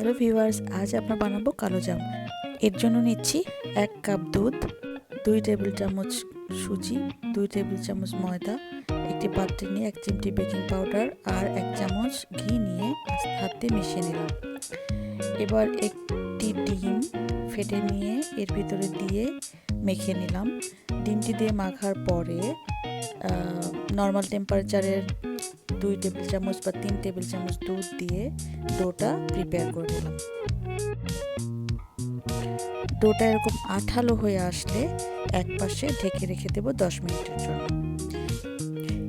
Hello viewers, আজ আমরা বানাবো কালো জাম। এর জন্য নিচ্ছি 1 কাপ দুধ, 2 টেবিল চামচ সুজি, 2 টেবিল চামচ ময়দা, একটি পাত্রে নিয়ে 1 চিমটি বেকিং পাউডার আর 1 চামচ ঘি নিয়ে হাত দিয়ে মিশিয়ে নিলাম। এবার একটি ডিম ফেটে নিয়ে এর ভিতরে দিয়ে মেখে নিলাম। ডিমটি দিয়ে মাখার পরে নর্মাল টেম্পারেচারের 2 টেবিল চামচ বা 3 টেবিল চামচ দুধ দিয়ে ডোটা প্রিপেয়ার করে নিলাম। ডোটা এরকম আঠালো হয়ে আসলে এক পাশে ঢেকে রেখে দেব 10 মিনিটের জন্য।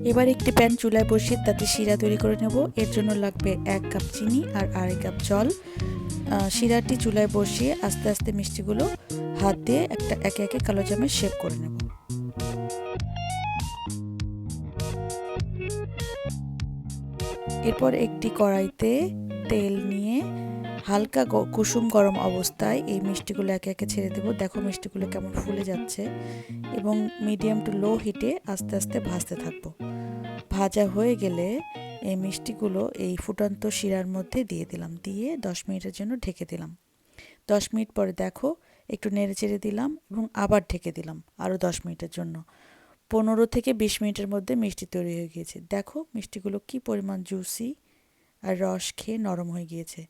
এবার একটি প্যান চুলায় বসিয়ে তাতে শিরা তৈরি করে নেব। এর জন্য লাগবে 1 কাপ চিনি আর 2.5 কাপ জল। শিরাটি চুলায় বসিয়ে আস্তে আস্তে মিষ্টিগুলো হাত দিয়ে একে একে কালো জামের শেপ করে নেব। এরপর একটি কড়াইতে তেল নিয়ে হালকা কুসুম গরম অবস্থায় এই মিষ্টিগুলো একে একে ছেড়ে দেবো। দেখো মিষ্টিগুলো কেমন ফুলে যাচ্ছে এবং মিডিয়াম টু লো হিটে আস্তে আস্তে ভাজতে থাকবো। ভাজা হয়ে গেলে এই মিষ্টিগুলো এই ফুটন্ত শিরার মধ্যে দিয়ে দিলাম, দিয়ে 10 মিনিটের জন্য ঢেকে দিলাম। 10 মিনিট পরে দেখো একটু নেড়ে চেড়ে দিলাম এবং আবার ঢেকে দিলাম আরও 10 মিনিটের জন্য। 15 থেকে 20 মিনিটের মধ্যে মিষ্টি তৈরি হয়ে গিয়েছে। দেখো মিষ্টিগুলো কি পরিমাণ জুসি আর রস খেয়ে নরম হয়ে গিয়েছে।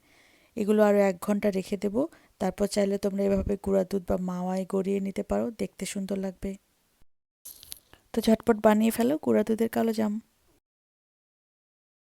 এগুলো আরও 1 ঘন্টা রেখে দেবো। তারপর চাইলে তোমরা এভাবে গুঁড়া দুধ বা মাওয়ায় গড়িয়ে নিতে পারো, দেখতে সুন্দর লাগবে। তো ঝটপট বানিয়ে ফেলো গুঁড়া দুধের কালো জাম।